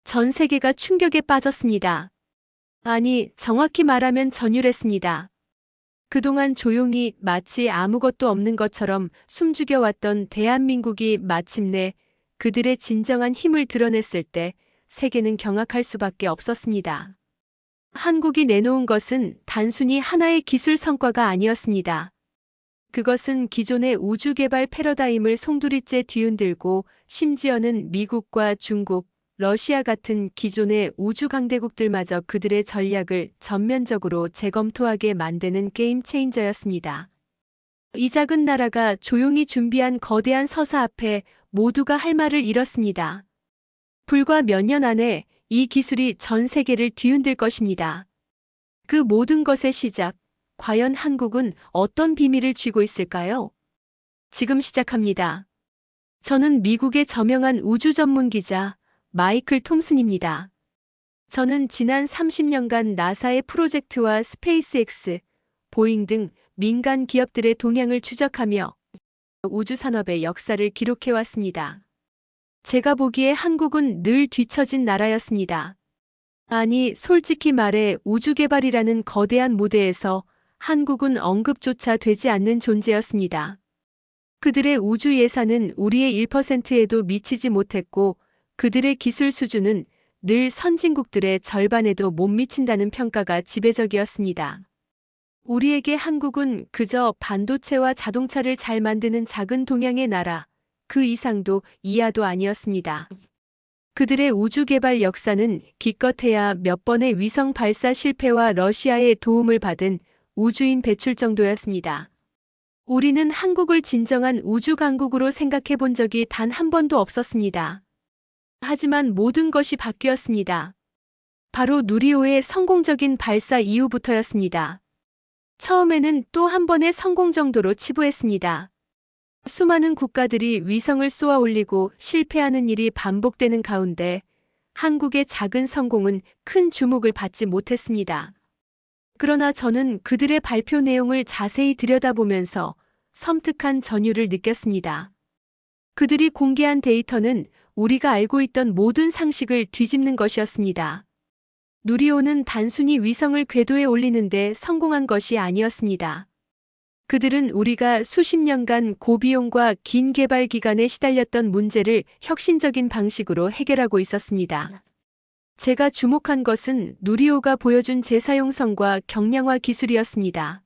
전 세계가 충격에 빠졌습니다. 아니, 정확히 말하면 전율했습니다. 그동안 조용히 마치 아무것도 없는 것처럼 숨죽여왔던 대한민국이 마침내 그들의 진정한 힘을 드러냈을 때 세계는 경악할 수밖에 없었습니다. 한국이 내놓은 것은 단순히 하나의 기술 성과가 아니었습니다. 그것은 기존의 우주개발 패러다임을 송두리째 뒤흔들고 심지어는 미국과 중국, 러시아 같은 기존의 우주 강대국들마저 그들의 전략을 전면적으로 재검토하게 만드는 게임 체인저였습니다. 이 작은 나라가 조용히 준비한 거대한 서사 앞에 모두가 할 말을 잃었습니다. 불과 몇 년 안에 이 기술이 전 세계를 뒤흔들 것입니다. 그 모든 것의 시작, 과연 한국은 어떤 비밀을 쥐고 있을까요? 지금 시작합니다. 저는 미국의 저명한 우주 전문 기자 마이클 톰슨입니다. 저는 지난 30년간 나사의 프로젝트와 스페이스X, 보잉 등 민간 기업들의 동향을 추적하며 우주 산업의 역사를 기록해왔습니다. 제가 보기에 한국은 늘 뒤처진 나라였습니다. 아니, 솔직히 말해 우주 개발이라는 거대한 무대에서 한국은 언급조차 되지 않는 존재였습니다. 그들의 우주 예산은 우리의 1%에도 미치지 못했고 그들의 기술 수준은 늘 선진국들의 절반에도 못 미친다는 평가가 지배적이었습니다. 우리에게 한국은 그저 반도체와 자동차를 잘 만드는 작은 동양의 나라, 그 이상도 이하도 아니었습니다. 그들의 우주 개발 역사는 기껏해야 몇 번의 위성 발사 실패와 러시아의 도움을 받은 우주인 배출 정도였습니다. 우리는 한국을 진정한 우주 강국으로 생각해 본 적이 단 한 번도 없었습니다. 하지만 모든 것이 바뀌었습니다. 바로 누리호의 성공적인 발사 이후부터였습니다. 처음에는 또 한 번의 성공 정도로 치부했습니다. 수많은 국가들이 위성을 쏘아 올리고 실패하는 일이 반복되는 가운데 한국의 작은 성공은 큰 주목을 받지 못했습니다. 그러나 저는 그들의 발표 내용을 자세히 들여다보면서 섬뜩한 전율을 느꼈습니다. 그들이 공개한 데이터는 우리가 알고 있던 모든 상식을 뒤집는 것이었습니다. 누리호는 단순히 위성을 궤도에 올리는데 성공한 것이 아니었습니다. 그들은 우리가 수십 년간 고비용과 긴 개발 기간에 시달렸던 문제를 혁신적인 방식으로 해결하고 있었습니다. 제가 주목한 것은 누리호가 보여준 재사용성과 경량화 기술이었습니다.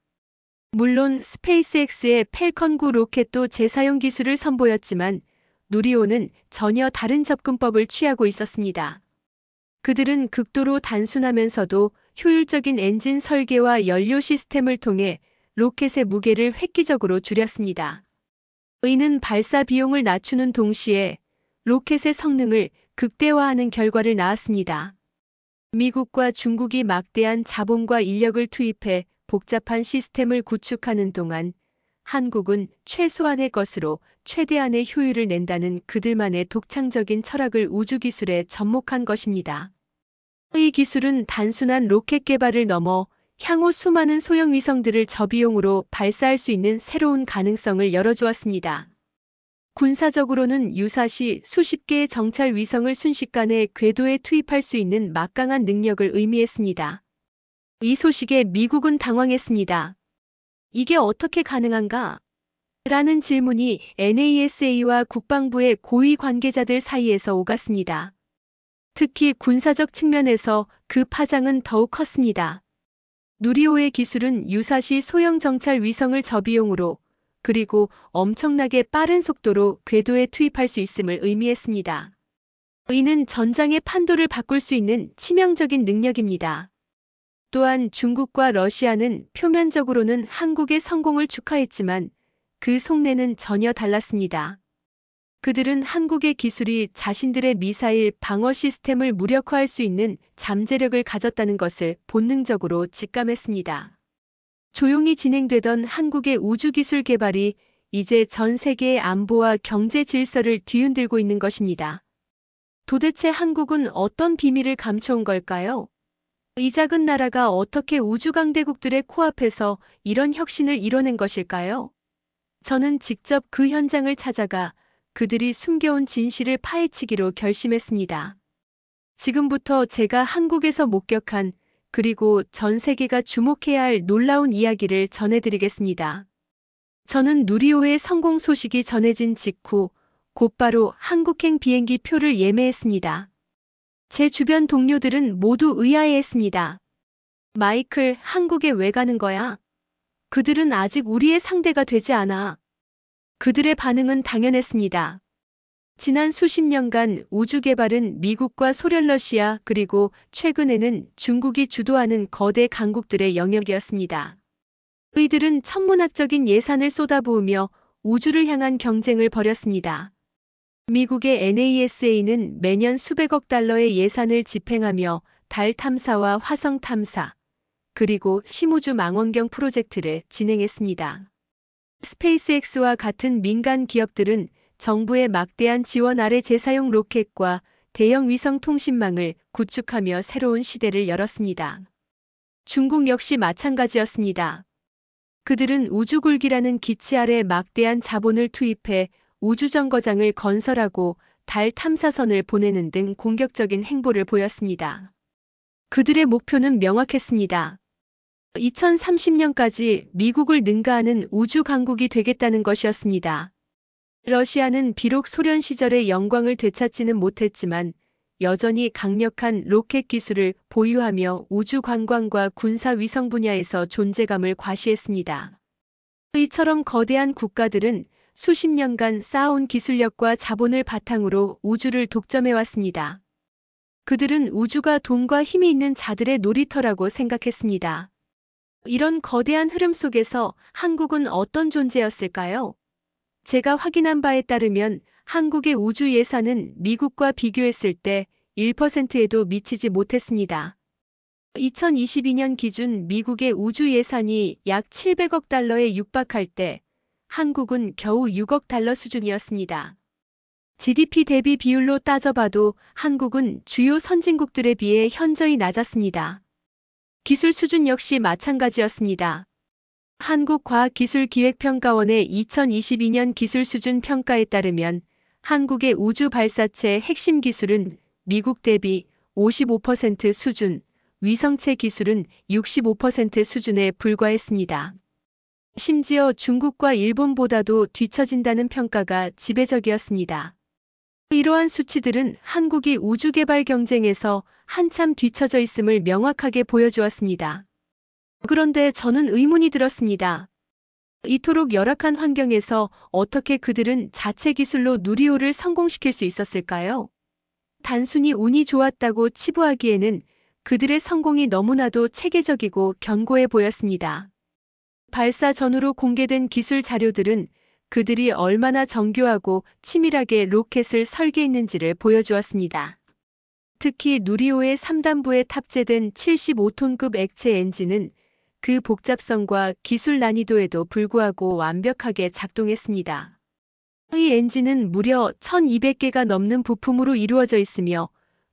물론 스페이스X의 팰컨 9 로켓도 재사용 기술을 선보였지만 누리호는 전혀 다른 접근법을 취하고 있었습니다. 그들은 극도로 단순하면서도 효율적인 엔진 설계와 연료 시스템을 통해 로켓의 무게를 획기적으로 줄였습니다. 이는 발사 비용을 낮추는 동시에 로켓의 성능을 극대화하는 결과를 낳았습니다. 미국과 중국이 막대한 자본과 인력을 투입해 복잡한 시스템을 구축하는 동안 한국은 최소한의 것으로 최대한의 효율을 낸다는 그들만의 독창적인 철학을 우주기술에 접목한 것입니다. 이 기술은 단순한 로켓 개발을 넘어 향후 수많은 소형 위성들을 저비용으로 발사할 수 있는 새로운 가능성을 열어주었습니다. 군사적으로는 유사시 수십 개의 정찰 위성을 순식간에 궤도에 투입할 수 있는 막강한 능력을 의미했습니다. 이 소식에 미국은 당황했습니다. 이게 어떻게 가능한가? 라는 질문이 NASA와 국방부의 고위 관계자들 사이에서 오갔습니다. 특히 군사적 측면에서 그 파장은 더욱 컸습니다. 누리호의 기술은 유사시 소형 정찰 위성을 저비용으로 그리고 엄청나게 빠른 속도로 궤도에 투입할 수 있음을 의미했습니다. 이는 전장의 판도를 바꿀 수 있는 치명적인 능력입니다. 또한 중국과 러시아는 표면적으로는 한국의 성공을 축하했지만 그 속내는 전혀 달랐습니다. 그들은 한국의 기술이 자신들의 미사일 방어 시스템을 무력화할 수 있는 잠재력을 가졌다는 것을 본능적으로 직감했습니다. 조용히 진행되던 한국의 우주기술 개발이 이제 전 세계의 안보와 경제 질서를 뒤흔들고 있는 것입니다. 도대체 한국은 어떤 비밀을 감춰온 걸까요? 이 작은 나라가 어떻게 우주 강대국들의 코앞에서 이런 혁신을 이뤄낸 것일까요? 저는 직접 그 현장을 찾아가 그들이 숨겨온 진실을 파헤치기로 결심했습니다. 지금부터 제가 한국에서 목격한 그리고 전 세계가 주목해야 할 놀라운 이야기를 전해드리겠습니다. 저는 누리호의 성공 소식이 전해진 직후 곧바로 한국행 비행기 표를 예매했습니다. 제 주변 동료들은 모두 의아해했습니다. 마이클, 한국에 왜 가는 거야? 그들은 아직 우리의 상대가 되지 않아. 그들의 반응은 당연했습니다. 지난 수십 년간 우주 개발은 미국과 소련, 러시아 그리고 최근에는 중국이 주도하는 거대 강국들의 영역이었습니다. 이들은 천문학적인 예산을 쏟아부으며 우주를 향한 경쟁을 벌였습니다. 미국의 NASA는 매년 수백억 달러의 예산을 집행하며 달 탐사와 화성 탐사, 그리고 심우주 망원경 프로젝트를 진행했습니다. 스페이스X와 같은 민간 기업들은 정부의 막대한 지원 아래 재사용 로켓과 대형 위성 통신망을 구축하며 새로운 시대를 열었습니다. 중국 역시 마찬가지였습니다. 그들은 우주굴기라는 기치 아래 막대한 자본을 투입해 우주정거장을 건설하고 달 탐사선을 보내는 등 공격적인 행보를 보였습니다. 그들의 목표는 명확했습니다. 2030년까지 미국을 능가하는 우주 강국이 되겠다는 것이었습니다. 러시아는 비록 소련 시절의 영광을 되찾지는 못했지만 여전히 강력한 로켓 기술을 보유하며 우주 관광과 군사 위성 분야에서 존재감을 과시했습니다. 이처럼 거대한 국가들은 수십 년간 쌓아온 기술력과 자본을 바탕으로 우주를 독점해왔습니다. 그들은 우주가 돈과 힘이 있는 자들의 놀이터라고 생각했습니다. 이런 거대한 흐름 속에서 한국은 어떤 존재였을까요? 제가 확인한 바에 따르면 한국의 우주 예산은 미국과 비교했을 때 1%에도 미치지 못했습니다. 2022년 기준 미국의 우주 예산이 약 700억 달러에 육박할 때 한국은 겨우 6억 달러 수준이었습니다. GDP 대비 비율로 따져봐도 한국은 주요 선진국들에 비해 현저히 낮았습니다. 기술 수준 역시 마찬가지였습니다. 한국과학기술기획평가원의 2022년 기술 수준 평가에 따르면 한국의 우주 발사체 핵심 기술은 미국 대비 55% 수준, 위성체 기술은 65% 수준에 불과했습니다. 심지어 중국과 일본보다도 뒤처진다는 평가가 지배적이었습니다. 이러한 수치들은 한국이 우주 개발 경쟁에서 한참 뒤처져 있음을 명확하게 보여주었습니다. 그런데 저는 의문이 들었습니다. 이토록 열악한 환경에서 어떻게 그들은 자체 기술로 누리호를 성공시킬 수 있었을까요? 단순히 운이 좋았다고 치부하기에는 그들의 성공이 너무나도 체계적이고 견고해 보였습니다. 발사 전후로 공개된 기술 자료들은 그들이 얼마나 정교하고 치밀하게 로켓을 설계했는지를 보여주었습니다. 특히 누리호의 3단부에 탑재된 75톤급 액체 엔진은 그 복잡성과 기술 난이도에도 불구하고 완벽하게 작동했습니다. 이 엔진은 무려 1200개가 넘는 부품으로 이루어져 있으며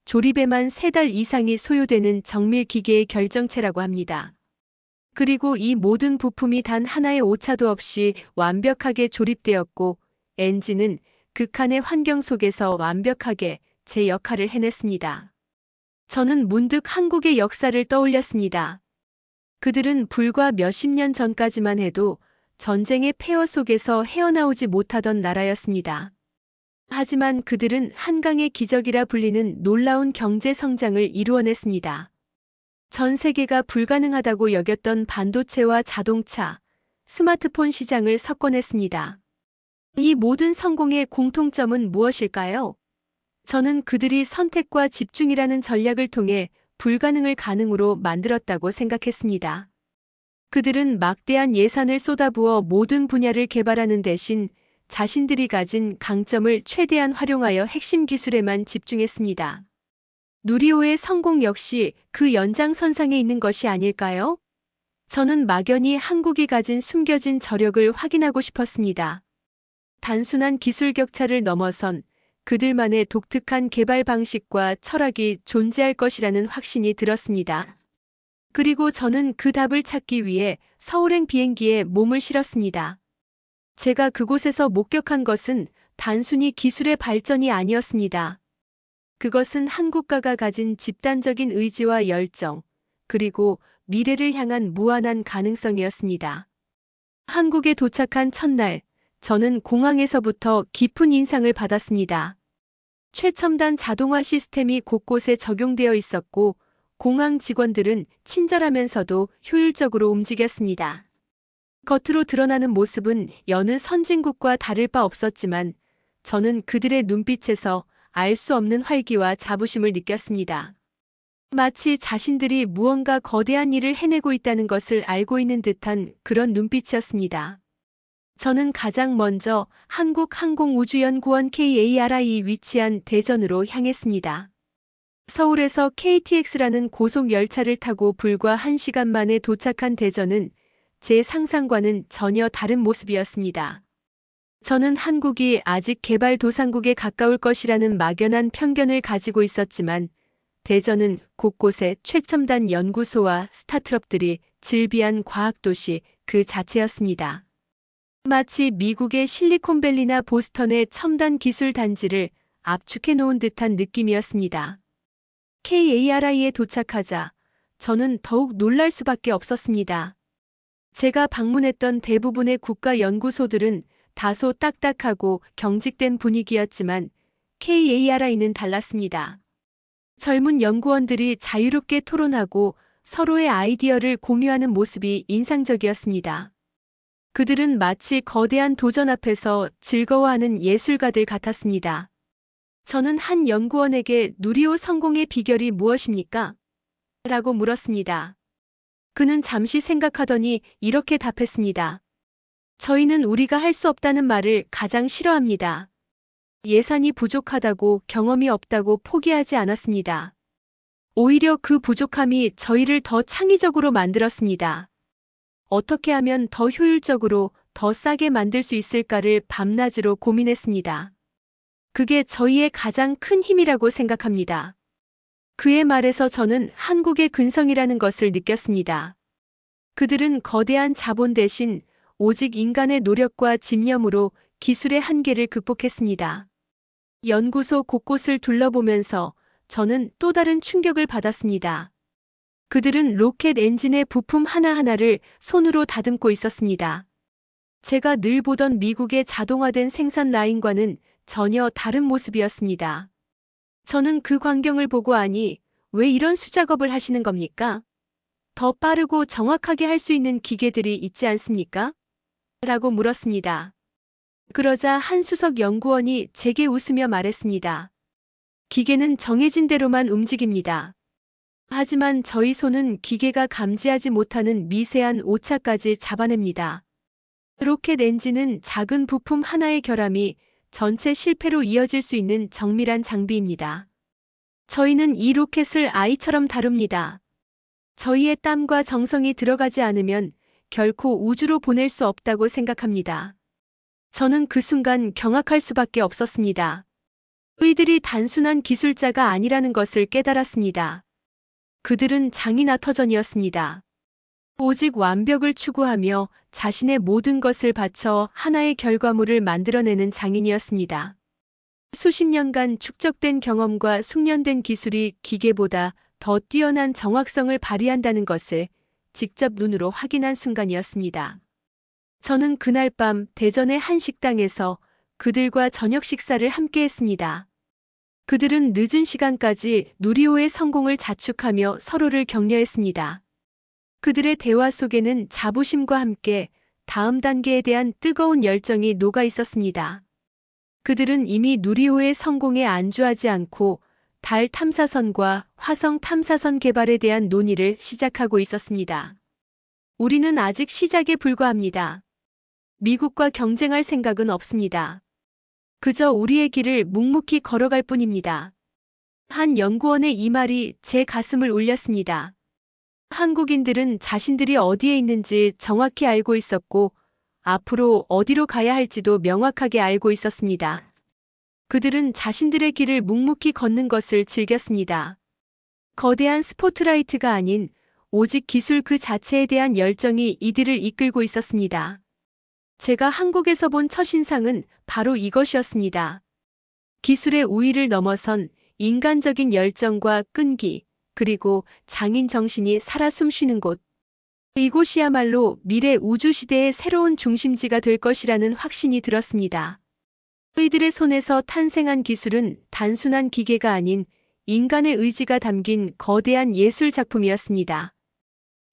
조립에만 3달 이상이 소요되는 정밀 기계의 결정체라고 합니다. 그리고 이 모든 부품이 단 하나의 오차도 없이 완벽하게 조립되었고 엔진은 극한의 환경 속에서 완벽하게 제 역할을 해냈습니다. 저는 문득 한국의 역사를 떠올렸습니다. 그들은 불과 몇십 년 전까지만 해도 전쟁의 폐허 속에서 헤어나오지 못하던 나라였습니다. 하지만 그들은 한강의 기적이라 불리는 놀라운 경제 성장을 이루어냈습니다. 전 세계가 불가능하다고 여겼던 반도체와 자동차, 스마트폰 시장을 석권했습니다. 이 모든 성공의 공통점은 무엇일까요? 저는 그들이 선택과 집중이라는 전략을 통해 불가능을 가능으로 만들었다고 생각했습니다. 그들은 막대한 예산을 쏟아부어 모든 분야를 개발하는 대신 자신들이 가진 강점을 최대한 활용하여 핵심 기술에만 집중했습니다. 누리호의 성공 역시 그 연장선상에 있는 것이 아닐까요? 저는 막연히 한국이 가진 숨겨진 저력을 확인하고 싶었습니다. 단순한 기술 격차를 넘어선 그들만의 독특한 개발 방식과 철학이 존재할 것이라는 확신이 들었습니다. 그리고 저는 그 답을 찾기 위해 서울행 비행기에 몸을 실었습니다. 제가 그곳에서 목격한 것은 단순히 기술의 발전이 아니었습니다. 그것은 한국가가 가진 집단적인 의지와 열정, 그리고 미래를 향한 무한한 가능성이었습니다. 한국에 도착한 첫날, 저는 공항에서부터 깊은 인상을 받았습니다. 최첨단 자동화 시스템이 곳곳에 적용되어 있었고, 공항 직원들은 친절하면서도 효율적으로 움직였습니다. 겉으로 드러나는 모습은 여느 선진국과 다를 바 없었지만, 저는 그들의 눈빛에서 알 수 없는 활기와 자부심을 느꼈습니다. 마치 자신들이 무언가 거대한 일을 해내고 있다는 것을 알고 있는 듯한 그런 눈빛이었습니다. 저는 가장 먼저 한국항공우주연구원 KARI에 위치한 대전으로 향했습니다. 서울에서 KTX라는 고속 열차를 타고 불과 1시간 만에 도착한 대전은 제 상상과는 전혀 다른 모습이었습니다. 저는 한국이 아직 개발도상국에 가까울 것이라는 막연한 편견을 가지고 있었지만 대전은 곳곳에 최첨단 연구소와 스타트업들이 즐비한 과학도시 그 자체였습니다. 마치 미국의 실리콘밸리나 보스턴의 첨단 기술 단지를 압축해 놓은 듯한 느낌이었습니다. KARI에 도착하자 저는 더욱 놀랄 수밖에 없었습니다. 제가 방문했던 대부분의 국가 연구소들은 다소 딱딱하고 경직된 분위기였지만 KARI는 달랐습니다. 젊은 연구원들이 자유롭게 토론하고 서로의 아이디어를 공유하는 모습이 인상적이었습니다. 그들은 마치 거대한 도전 앞에서 즐거워하는 예술가들 같았습니다. 저는 한 연구원에게 누리호 성공의 비결이 무엇입니까? 라고 물었습니다. 그는 잠시 생각하더니 이렇게 답했습니다. 저희는 우리가 할 수 없다는 말을 가장 싫어합니다. 예산이 부족하다고 경험이 없다고 포기하지 않았습니다. 오히려 그 부족함이 저희를 더 창의적으로 만들었습니다. 어떻게 하면 더 효율적으로 더 싸게 만들 수 있을까를 밤낮으로 고민했습니다. 그게 저희의 가장 큰 힘이라고 생각합니다. 그의 말에서 저는 한국의 근성이라는 것을 느꼈습니다. 그들은 거대한 자본 대신 오직 인간의 노력과 집념으로 기술의 한계를 극복했습니다. 연구소 곳곳을 둘러보면서 저는 또 다른 충격을 받았습니다. 그들은 로켓 엔진의 부품 하나하나를 손으로 다듬고 있었습니다. 제가 늘 보던 미국의 자동화된 생산 라인과는 전혀 다른 모습이었습니다. 저는 그 광경을 보고 아니, 왜 이런 수작업을 하시는 겁니까? 더 빠르고 정확하게 할 수 있는 기계들이 있지 않습니까? 라고 물었습니다. 그러자 한수석 연구원이 제게 웃으며 말했습니다. 기계는 정해진 대로만 움직입니다. 하지만 저희 손은 기계가 감지하지 못하는 미세한 오차까지 잡아냅니다. 로켓 엔진은 작은 부품 하나의 결함이 전체 실패로 이어질 수 있는 정밀한 장비입니다. 저희는 이 로켓을 아이처럼 다룹니다. 저희의 땀과 정성이 들어가지 않으면 결코 우주로 보낼 수 없다고 생각합니다. 저는 그 순간 경악할 수밖에 없었습니다. 의들이 단순한 기술자가 아니라는 것을 깨달았습니다. 그들은 장인아터전이었습니다. 오직 완벽을 추구하며 자신의 모든 것을 바쳐 하나의 결과물을 만들어내는 장인이었습니다. 수십 년간 축적된 경험과 숙련된 기술이 기계보다 더 뛰어난 정확성을 발휘한다는 것을 직접 눈으로 확인한 순간이었습니다. 저는 그날 밤 대전의 한 식당에서 그들과 저녁 식사를 함께 했습니다. 그들은 늦은 시간까지 누리호의 성공을 자축하며 서로를 격려했습니다. 그들의 대화 속에는 자부심과 함께 다음 단계에 대한 뜨거운 열정이 녹아 있었습니다. 그들은 이미 누리호의 성공에 안주하지 않고 달 탐사선과 화성 탐사선 개발에 대한 논의를 시작하고 있었습니다. 우리는 아직 시작에 불과합니다. 미국과 경쟁할 생각은 없습니다. 그저 우리의 길을 묵묵히 걸어갈 뿐입니다. 한 연구원의 이 말이 제 가슴을 울렸습니다. 한국인들은 자신들이 어디에 있는지 정확히 알고 있었고 앞으로 어디로 가야 할지도 명확하게 알고 있었습니다. 그들은 자신들의 길을 묵묵히 걷는 것을 즐겼습니다. 거대한 스포트라이트가 아닌 오직 기술 그 자체에 대한 열정이 이들을 이끌고 있었습니다. 제가 한국에서 본 첫인상은 바로 이것이었습니다. 기술의 우위를 넘어선 인간적인 열정과 끈기, 그리고 장인 정신이 살아 숨쉬는 곳. 이곳이야말로 미래 우주시대의 새로운 중심지가 될 것이라는 확신이 들었습니다. 이들의 손에서 탄생한 기술은 단순한 기계가 아닌 인간의 의지가 담긴 거대한 예술 작품이었습니다.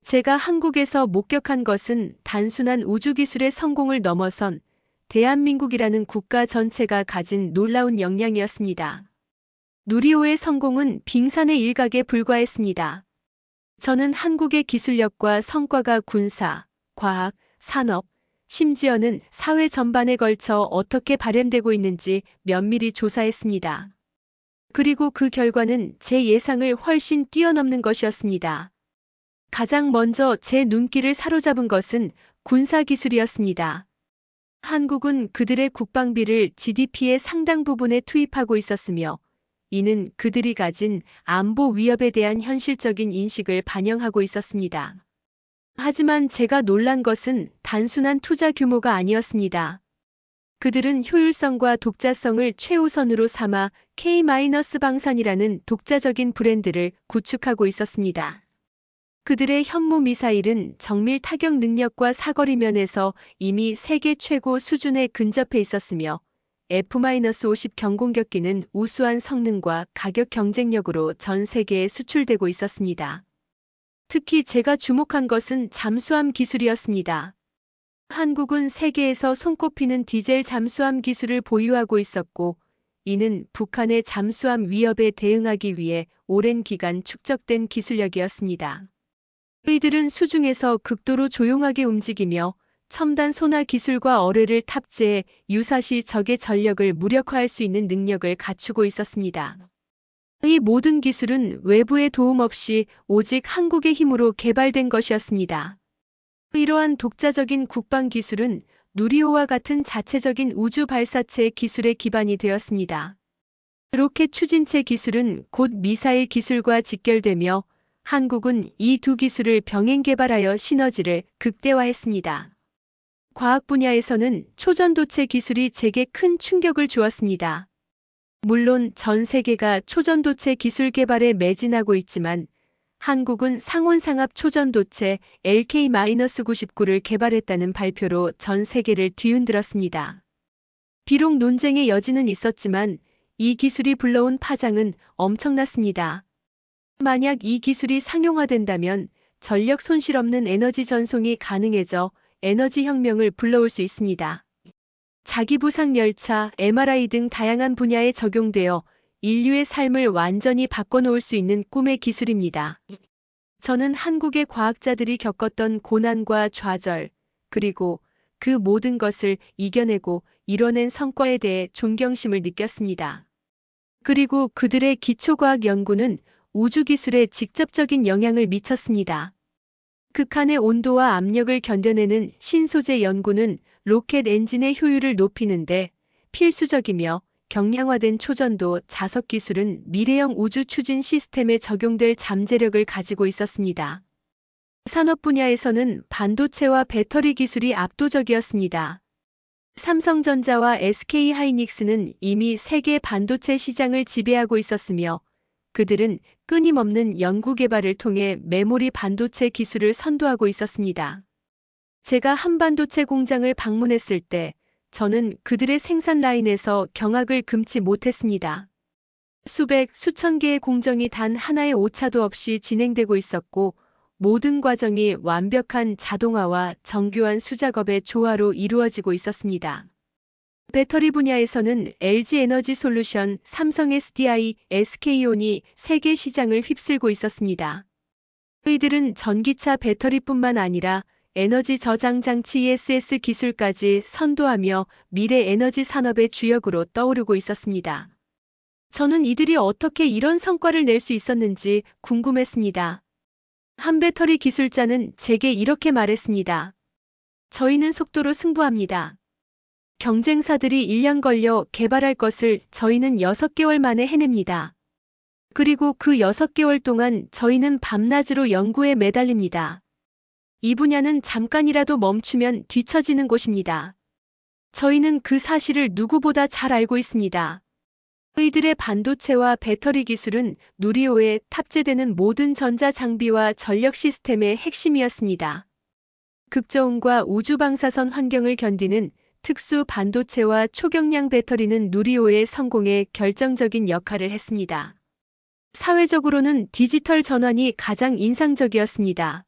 제가 한국에서 목격한 것은 단순한 우주기술의 성공을 넘어선 대한민국이라는 국가 전체가 가진 놀라운 역량이었습니다. 누리호의 성공은 빙산의 일각에 불과했습니다. 저는 한국의 기술력과 성과가 군사, 과학, 산업, 심지어는 사회 전반에 걸쳐 어떻게 발현되고 있는지 면밀히 조사했습니다. 그리고 그 결과는 제 예상을 훨씬 뛰어넘는 것이었습니다. 가장 먼저 제 눈길을 사로잡은 것은 군사기술이었습니다. 한국은 그들의 국방비를 GDP의 상당 부분에 투입하고 있었으며, 이는 그들이 가진 안보 위협에 대한 현실적인 인식을 반영하고 있었습니다. 하지만 제가 놀란 것은 단순한 투자 규모가 아니었습니다. 그들은 효율성과 독자성을 최우선으로 삼아 K-방산이라는 독자적인 브랜드를 구축하고 있었습니다. 그들의 현무 미사일은 정밀 타격 능력과 사거리 면에서 이미 세계 최고 수준에 근접해 있었으며, F-50 경공격기는 우수한 성능과 가격 경쟁력으로 전 세계에 수출되고 있었습니다. 특히 제가 주목한 것은 잠수함 기술이었습니다. 한국은 세계에서 손꼽히는 디젤 잠수함 기술을 보유하고 있었고, 이는 북한의 잠수함 위협에 대응하기 위해 오랜 기간 축적된 기술력이었습니다. 이들은 수중에서 극도로 조용하게 움직이며 첨단 소나 기술과 어뢰를 탑재해 유사시 적의 전력을 무력화할 수 있는 능력을 갖추고 있었습니다. 이 모든 기술은 외부의 도움 없이 오직 한국의 힘으로 개발된 것이었습니다. 이러한 독자적인 국방 기술은 누리호와 같은 자체적인 우주 발사체 기술의 기반이 되었습니다. 로켓 추진체 기술은 곧 미사일 기술과 직결되며, 한국은 이 두 기술을 병행 개발하여 시너지를 극대화했습니다. 과학 분야에서는 초전도체 기술이 제게 큰 충격을 주었습니다. 물론 전 세계가 초전도체 기술 개발에 매진하고 있지만, 한국은 상온상압 초전도체 LK-99를 개발했다는 발표로 전 세계를 뒤흔들었습니다. 비록 논쟁의 여지는 있었지만 이 기술이 불러온 파장은 엄청났습니다. 만약 이 기술이 상용화된다면 전력 손실 없는 에너지 전송이 가능해져 에너지 혁명을 불러올 수 있습니다. 자기부상 열차, MRI 등 다양한 분야에 적용되어 인류의 삶을 완전히 바꿔놓을 수 있는 꿈의 기술입니다. 저는 한국의 과학자들이 겪었던 고난과 좌절, 그리고 그 모든 것을 이겨내고 이뤄낸 성과에 대해 존경심을 느꼈습니다. 그리고 그들의 기초과학 연구는 우주기술에 직접적인 영향을 미쳤습니다. 극한의 온도와 압력을 견뎌내는 신소재 연구는 로켓 엔진의 효율을 높이는데 필수적이며, 경량화된 초전도 자석 기술은 미래형 우주 추진 시스템에 적용될 잠재력을 가지고 있었습니다. 산업 분야에서는 반도체와 배터리 기술이 압도적이었습니다. 삼성전자와 SK하이닉스는 이미 세계 반도체 시장을 지배하고 있었으며, 그들은 끊임없는 연구개발을 통해 메모리 반도체 기술을 선도하고 있었습니다. 제가 한반도체 공장을 방문했을 때 저는 그들의 생산 라인에서 경악을 금치 못했습니다. 수백, 수천 개의 공정이 단 하나의 오차도 없이 진행되고 있었고, 모든 과정이 완벽한 자동화와 정교한 수작업의 조화로 이루어지고 있었습니다. 배터리 분야에서는 LG 에너지 솔루션, 삼성 SDI, SK온이 세계 시장을 휩쓸고 있었습니다. 이들은 전기차 배터리뿐만 아니라 에너지 저장 장치 ESS 기술까지 선도하며 미래 에너지 산업의 주역으로 떠오르고 있었습니다. 저는 이들이 어떻게 이런 성과를 낼 수 있었는지 궁금했습니다. 한 배터리 기술자는 제게 이렇게 말했습니다. 저희는 속도로 승부합니다. 경쟁사들이 1년 걸려 개발할 것을 저희는 6개월 만에 해냅니다. 그리고 그 6개월 동안 저희는 밤낮으로 연구에 매달립니다. 이 분야는 잠깐이라도 멈추면 뒤처지는 곳입니다. 저희는 그 사실을 누구보다 잘 알고 있습니다. 이들의 반도체와 배터리 기술은 누리호에 탑재되는 모든 전자 장비와 전력 시스템의 핵심이었습니다. 극저온과 우주 방사선 환경을 견디는 특수 반도체와 초경량 배터리는 누리호의 성공에 결정적인 역할을 했습니다. 사회적으로는 디지털 전환이 가장 인상적이었습니다.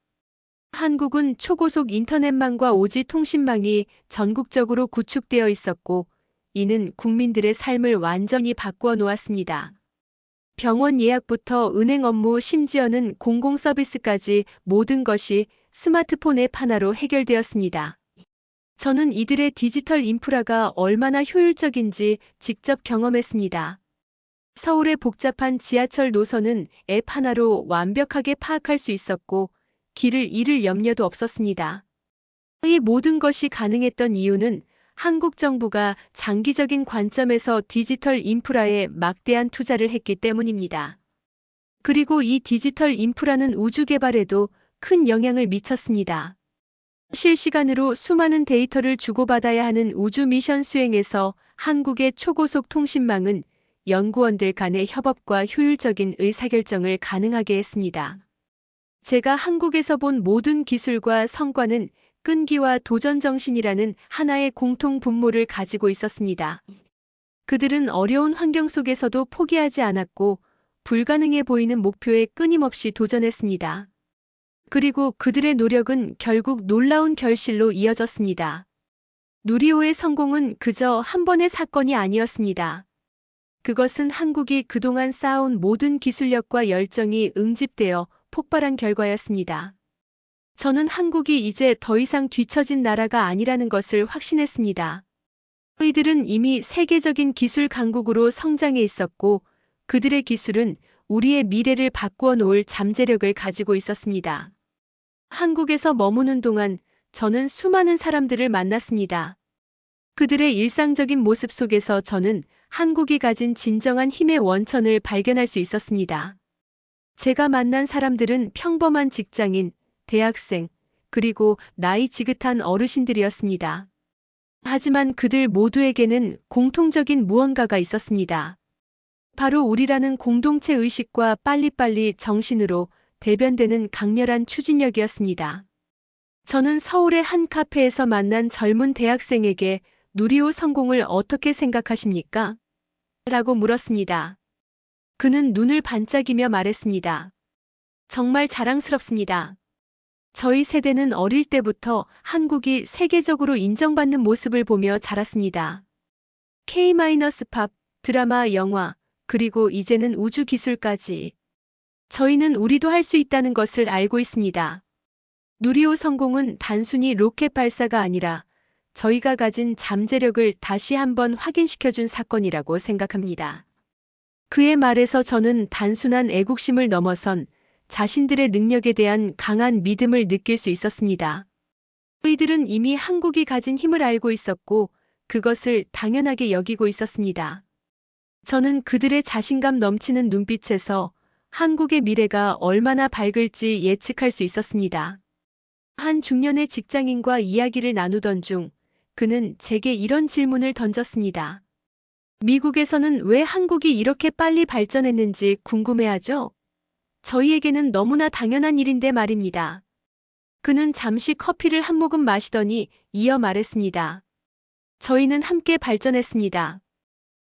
한국은 초고속 인터넷망과 오지 통신망이 전국적으로 구축되어 있었고, 이는 국민들의 삶을 완전히 바꾸어 놓았습니다. 병원 예약부터 은행 업무, 심지어는 공공 서비스까지 모든 것이 스마트폰 앱 하나로 해결되었습니다. 저는 이들의 디지털 인프라가 얼마나 효율적인지 직접 경험했습니다. 서울의 복잡한 지하철 노선은 앱 하나로 완벽하게 파악할 수 있었고, 길을 잃을 염려도 없었습니다. 이 모든 것이 가능했던 이유는 한국 정부가 장기적인 관점에서 디지털 인프라에 막대한 투자를 했기 때문입니다. 그리고 이 디지털 인프라는 우주 개발에도 큰 영향을 미쳤습니다. 실시간으로 수많은 데이터를 주고받아야 하는 우주 미션 수행에서 한국의 초고속 통신망은 연구원들 간의 협업과 효율적인 의사결정을 가능하게 했습니다. 제가 한국에서 본 모든 기술과 성과는 끈기와 도전 정신이라는 하나의 공통 분모를 가지고 있었습니다. 그들은 어려운 환경 속에서도 포기하지 않았고 불가능해 보이는 목표에 끊임없이 도전했습니다. 그리고 그들의 노력은 결국 놀라운 결실로 이어졌습니다. 누리호의 성공은 그저 한 번의 사건이 아니었습니다. 그것은 한국이 그동안 쌓아온 모든 기술력과 열정이 응집되어 폭발한 결과였습니다. 저는 한국이 이제 더 이상 뒤처진 나라가 아니라는 것을 확신했습니다. 이들은 이미 세계적인 기술 강국으로 성장해 있었고, 그들의 기술은 우리의 미래를 바꾸어 놓을 잠재력을 가지고 있었습니다. 한국에서 머무는 동안 저는 수많은 사람들을 만났습니다. 그들의 일상적인 모습 속에서 저는 한국이 가진 진정한 힘의 원천을 발견할 수 있었습니다. 제가 만난 사람들은 평범한 직장인, 대학생, 그리고 나이 지긋한 어르신들이었습니다. 하지만 그들 모두에게는 공통적인 무언가가 있었습니다. 바로 우리라는 공동체 의식과 빨리빨리 정신으로 대변되는 강렬한 추진력이었습니다. 저는 서울의 한 카페에서 만난 젊은 대학생에게 누리호 성공을 어떻게 생각하십니까? 라고 물었습니다. 그는 눈을 반짝이며 말했습니다. 정말 자랑스럽습니다. 저희 세대는 어릴 때부터 한국이 세계적으로 인정받는 모습을 보며 자랐습니다. K-팝, 드라마, 영화, 그리고 이제는 우주 기술까지. 저희는 우리도 할 수 있다는 것을 알고 있습니다. 누리호 성공은 단순히 로켓 발사가 아니라 저희가 가진 잠재력을 다시 한번 확인시켜준 사건이라고 생각합니다. 그의 말에서 저는 단순한 애국심을 넘어선 자신들의 능력에 대한 강한 믿음을 느낄 수 있었습니다. 이들은 이미 한국이 가진 힘을 알고 있었고 그것을 당연하게 여기고 있었습니다. 저는 그들의 자신감 넘치는 눈빛에서 한국의 미래가 얼마나 밝을지 예측할 수 있었습니다. 한 중년의 직장인과 이야기를 나누던 중 그는 제게 이런 질문을 던졌습니다. 미국에서는 왜 한국이 이렇게 빨리 발전했는지 궁금해하죠? 저희에게는 너무나 당연한 일인데 말입니다. 그는 잠시 커피를 한 모금 마시더니 이어 말했습니다. 저희는 함께 발전했습니다.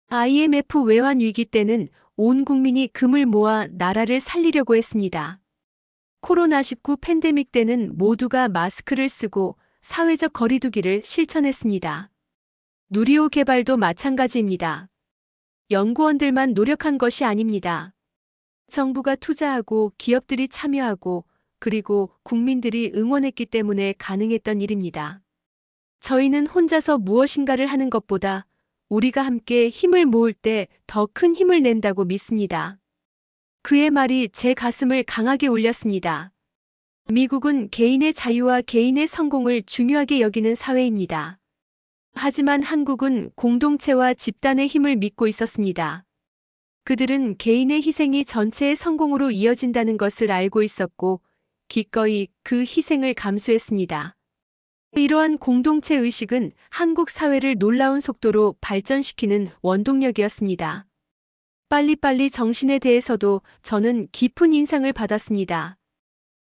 IMF 외환 위기 때는 온 국민이 금을 모아 나라를 살리려고 했습니다. 코로나19 팬데믹 때는 모두가 마스크를 쓰고 사회적 거리두기를 실천했습니다. 누리호 개발도 마찬가지입니다. 연구원들만 노력한 것이 아닙니다. 정부가 투자하고 기업들이 참여하고 그리고 국민들이 응원했기 때문에 가능했던 일입니다. 저희는 혼자서 무엇인가를 하는 것보다 우리가 함께 힘을 모을 때 더 큰 힘을 낸다고 믿습니다. 그의 말이 제 가슴을 강하게 울렸습니다. 미국은 개인의 자유와 개인의 성공을 중요하게 여기는 사회입니다. 하지만 한국은 공동체와 집단의 힘을 믿고 있었습니다. 그들은 개인의 희생이 전체의 성공으로 이어진다는 것을 알고 있었고 기꺼이 그 희생을 감수했습니다. 이러한 공동체 의식은 한국 사회를 놀라운 속도로 발전시키는 원동력이었습니다. 빨리빨리 정신에 대해서도 저는 깊은 인상을 받았습니다.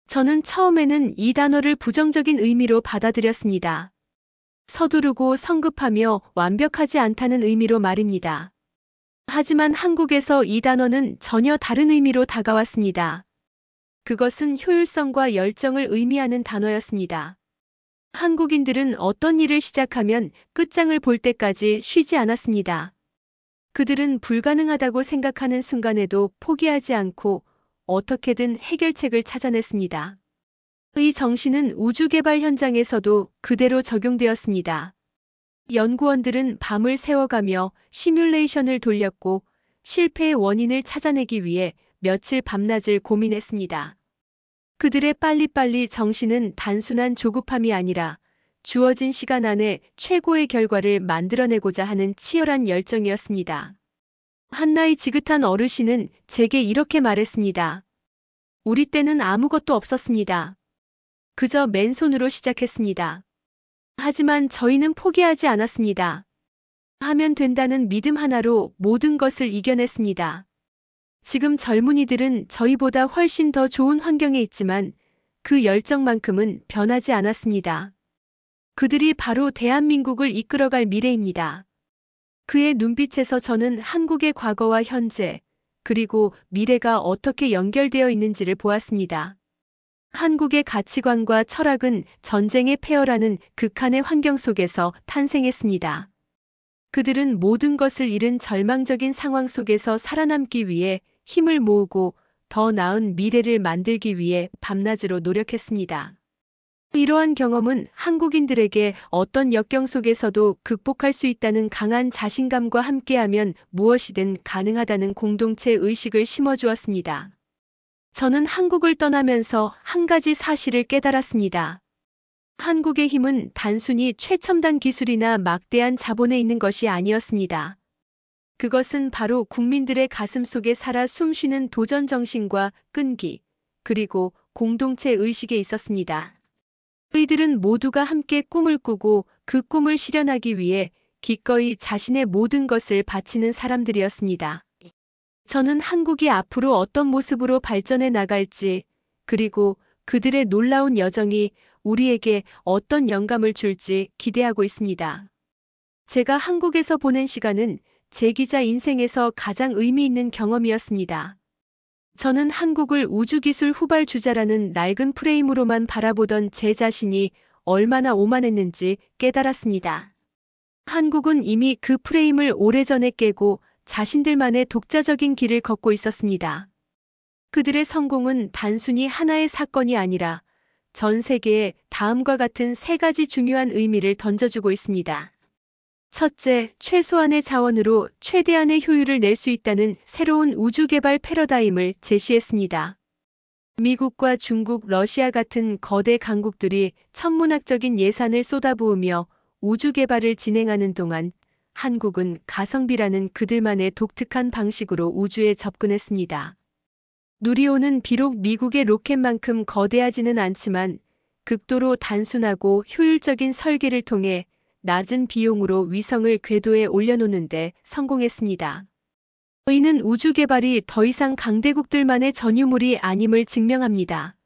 저는 처음에는 이 단어를 부정적인 의미로 받아들였습니다. 서두르고 성급하며 완벽하지 않다는 의미로 말입니다. 하지만 한국에서 이 단어는 전혀 다른 의미로 다가왔습니다. 그것은 효율성과 열정을 의미하는 단어였습니다. 한국인들은 어떤 일을 시작하면 끝장을 볼 때까지 쉬지 않았습니다. 그들은 불가능하다고 생각하는 순간에도 포기하지 않고 어떻게든 해결책을 찾아냈습니다. 이 정신은 우주개발 현장에서도 그대로 적용되었습니다. 연구원들은 밤을 새워가며 시뮬레이션을 돌렸고 실패의 원인을 찾아내기 위해 며칠 밤낮을 고민했습니다. 그들의 빨리빨리 정신은 단순한 조급함이 아니라 주어진 시간 안에 최고의 결과를 만들어내고자 하는 치열한 열정이었습니다. 한나이 지긋한 어르신은 제게 이렇게 말했습니다. 우리 때는 아무것도 없었습니다. 그저 맨손으로 시작했습니다. 하지만 저희는 포기하지 않았습니다. 하면 된다는 믿음 하나로 모든 것을 이겨냈습니다. 지금 젊은이들은 저희보다 훨씬 더 좋은 환경에 있지만 그 열정만큼은 변하지 않았습니다. 그들이 바로 대한민국을 이끌어갈 미래입니다. 그의 눈빛에서 저는 한국의 과거와 현재, 그리고 미래가 어떻게 연결되어 있는지를 보았습니다. 한국의 가치관과 철학은 전쟁의 폐허라는 극한의 환경 속에서 탄생했습니다. 그들은 모든 것을 잃은 절망적인 상황 속에서 살아남기 위해 힘을 모으고 더 나은 미래를 만들기 위해 밤낮으로 노력했습니다. 이러한 경험은 한국인들에게 어떤 역경 속에서도 극복할 수 있다는 강한 자신감과 함께하면 무엇이든 가능하다는 공동체 의식을 심어주었습니다. 저는 한국을 떠나면서 한 가지 사실을 깨달았습니다. 한국의 힘은 단순히 최첨단 기술이나 막대한 자본에 있는 것이 아니었습니다. 그것은 바로 국민들의 가슴 속에 살아 숨쉬는 도전 정신과 끈기, 그리고 공동체 의식에 있었습니다. 그들은 모두가 함께 꿈을 꾸고 그 꿈을 실현하기 위해 기꺼이 자신의 모든 것을 바치는 사람들이었습니다. 저는 한국이 앞으로 어떤 모습으로 발전해 나갈지, 그리고 그들의 놀라운 여정이 우리에게 어떤 영감을 줄지 기대하고 있습니다. 제가 한국에서 보낸 시간은 제 기자 인생에서 가장 의미 있는 경험이었습니다. 저는 한국을 우주기술 후발주자라는 낡은 프레임으로만 바라보던 제 자신이 얼마나 오만했는지 깨달았습니다. 한국은 이미 그 프레임을 오래전에 깨고 자신들만의 독자적인 길을 걷고 있었습니다. 그들의 성공은 단순히 하나의 사건이 아니라 전 세계에 다음과 같은 세 가지 중요한 의미를 던져주고 있습니다. 첫째, 최소한의 자원으로 최대한의 효율을 낼 수 있다는 새로운 우주개발 패러다임을 제시했습니다. 미국과 중국, 러시아 같은 거대 강국들이 천문학적인 예산을 쏟아부으며 우주개발을 진행하는 동안 한국은 가성비라는 그들만의 독특한 방식으로 우주에 접근했습니다. 누리호는 비록 미국의 로켓만큼 거대하지는 않지만 극도로 단순하고 효율적인 설계를 통해 낮은 비용으로 위성을 궤도에 올려놓는데 성공했습니다. 이는 우주 개발이 더 이상 강대국들만의 전유물이 아님을 증명합니다.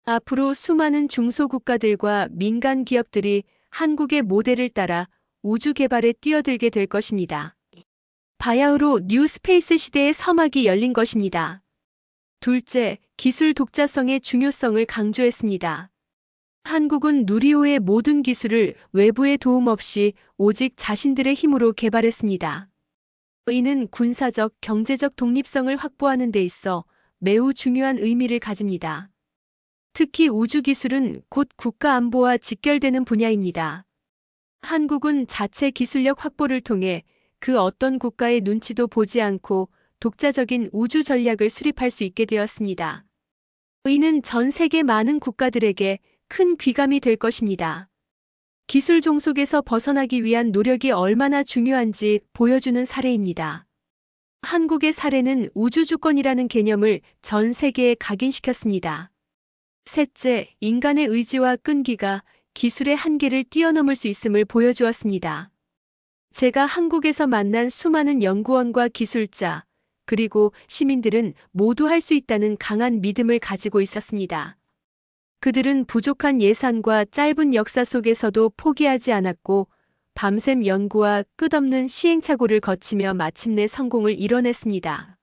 앞으로 수많은 중소국가들과 민간 기업들이 한국의 모델을 따라 우주 개발에 뛰어들게 될 것입니다. 바야흐로 뉴 스페이스 시대의 서막이 열린 것입니다. 둘째, 기술 독자성의 중요성을 강조했습니다. 한국은 누리호의 모든 기술을 외부의 도움 없이 오직 자신들의 힘으로 개발했습니다. 이는 군사적, 경제적 독립성을 확보하는 데 있어 매우 중요한 의미를 가집니다. 특히 우주기술은 곧 국가 안보와 직결되는 분야입니다. 한국은 자체 기술력 확보를 통해 그 어떤 국가의 눈치도 보지 않고 독자적인 우주 전략을 수립할 수 있게 되었습니다. 이는 전 세계 많은 국가들에게 큰 귀감이 될 것입니다. 기술 종속에서 벗어나기 위한 노력이 얼마나 중요한지 보여주는 사례입니다. 한국의 사례는 우주주권이라는 개념을 전 세계에 각인시켰습니다. 셋째, 인간의 의지와 끈기가 기술의 한계를 뛰어넘을 수 있음을 보여주었습니다. 제가 한국에서 만난 수많은 연구원과 기술자, 그리고 시민들은 모두 할 수 있다는 강한 믿음을 가지고 있었습니다. 그들은 부족한 예산과 짧은 역사 속에서도 포기하지 않았고 밤샘 연구와 끝없는 시행착오를 거치며 마침내 성공을 이뤄냈습니다.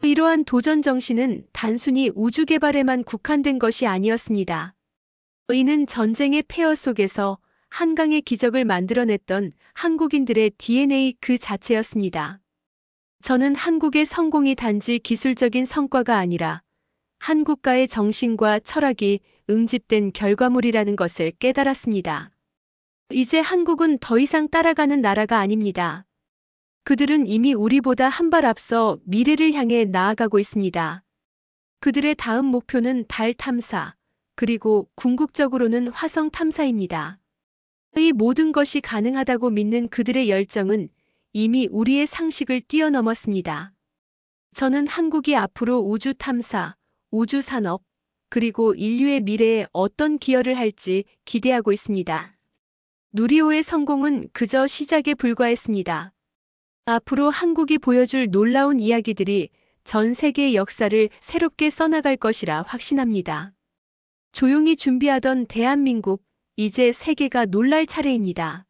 이러한 도전 정신은 단순히 우주 개발에만 국한된 것이 아니었습니다. 이는 전쟁의 폐허 속에서 한강의 기적을 만들어냈던 한국인들의 DNA 그 자체였습니다. 저는 한국의 성공이 단지 기술적인 성과가 아니라 한국가의 정신과 철학이 응집된 결과물이라는 것을 깨달았습니다. 이제 한국은 더 이상 따라가는 나라가 아닙니다. 그들은 이미 우리보다 한 발 앞서 미래를 향해 나아가고 있습니다. 그들의 다음 목표는 달 탐사, 그리고 궁극적으로는 화성 탐사입니다. 이 모든 것이 가능하다고 믿는 그들의 열정은 이미 우리의 상식을 뛰어넘었습니다. 저는 한국이 앞으로 우주 탐사, 우주 산업, 그리고 인류의 미래에 어떤 기여를 할지 기대하고 있습니다. 누리호의 성공은 그저 시작에 불과했습니다. 앞으로 한국이 보여줄 놀라운 이야기들이 전 세계의 역사를 새롭게 써나갈 것이라 확신합니다. 조용히 준비하던 대한민국, 이제 세계가 놀랄 차례입니다.